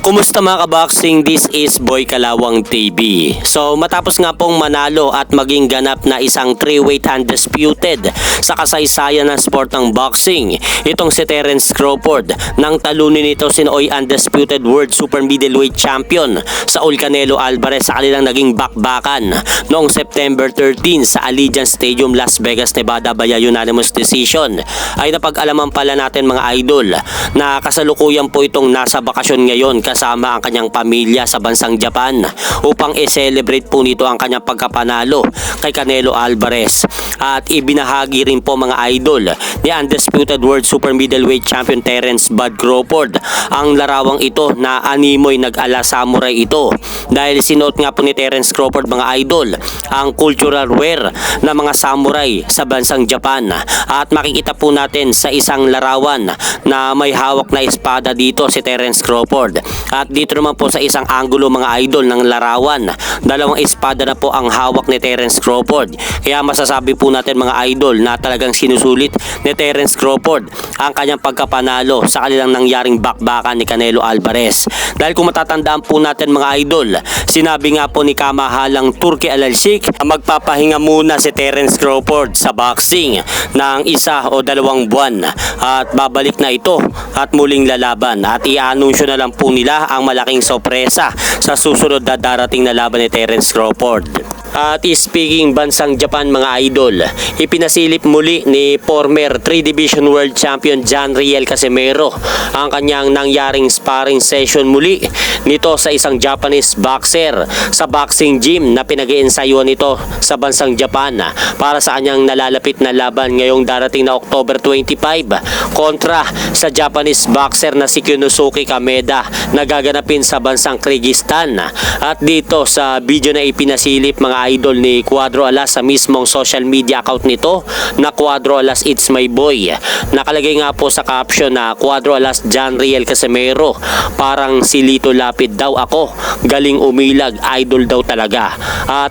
Kumusta mga kaboxing? This is Boy Kalawang TV. So matapos nga pong manalo at maging ganap na isang 3-weight undisputed sa kasaysayan ng sport ng boxing, itong si Terence Crawford nang talunin nito sinoy undisputed world super middleweight champion Saul Canelo Alvarez sa kanilang naging bakbakan noong September 13 sa Allegiant Stadium, Las Vegas, Nevada via unanimous decision. Ay napag-alaman pala natin mga idol na kasalukuyan po itong nasa bakasyon ngayon kasama ang kanyang pamilya sa bansang Japan upang i-celebrate po nito ang kanyang pagkapanalo kay Canelo Alvarez. At ibinahagi rin po mga idol ni undisputed world super middleweight champion Terence "Bud" Crawford ang larawang ito na animoy nag-ala samurai ito dahil sinuot nga po ni Terence Crawford mga idol ang cultural wear na mga samurai sa bansang Japan. At makikita po natin sa isang larawan na may hawak na espada dito si Terence Crawford. At dito naman po sa isang anggulo mga idol ng larawan, dalawang espada na po ang hawak ni Terence Crawford. Kaya masasabi po natin mga idol na talagang sinusulit ni Terence Crawford ang kanyang pagkapanalo sa kanilang nangyaring bakbakan ni Canelo Alvarez. Dahil kung matatandaan po natin mga idol, sinabi nga po ni kamahalang Turki Al-Sheikh na magpapahinga muna si Terence Crawford sa boxing ng 1 o 2 buwan at babalik na ito at muling lalaban at i-anunsyo na lang po nila ang malaking sorpresa sa susunod na darating na laban ni Terence Crawford. At speaking bansang Japan mga idol, ipinasilip muli ni former 3 Division World Champion John Riel Casimero ang kanyang nangyaring sparring session muli nito sa isang Japanese boxer sa boxing gym na pinag-iensayuhan nito sa bansang Japan para sa kanyang nalalapit na laban ngayong darating na October 25 kontra sa Japanese boxer na si Konosuke Kameda na gaganapin sa bansang Kyrgyzstan. At dito sa video na ipinasilip mga idol ni Cuadro Alas sa mismong social media account nito na Cuadro Alas It's My Boy, nakalagay nga po sa caption na Cuadro Alas John Riel Casimero, parang si Lito Lapid daw ako, galing umilag, idol daw talaga.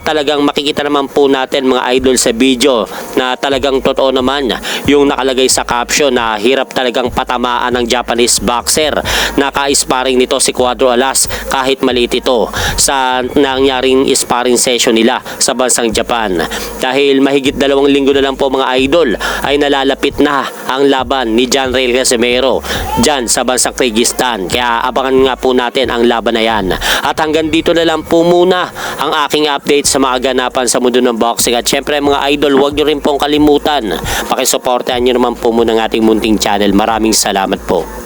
Talagang makikita naman po natin mga idol sa video na talagang totoo naman yung nakalagay sa caption na hirap talagang patamaan ng Japanese boxer na ka-sparring nito si Cuadro Alas kahit maliit ito sa nangyaring sparring session nila sa bansang Japan. Dahil mahigit 2 linggo na lang po mga idol ay nalalapit na ang laban ni John Riel Casimero dyan sa bansang Kyrgyzstan. Kaya abangan nga po natin ang laban na yan. At hanggang dito na lang po muna ang aking update sa mga ganapan sa mundo ng boxing. At syempre mga idol, huwag nyo rin pong kalimutan, pakisuportahan nyo naman po muna ng ating munting channel. Maraming salamat po.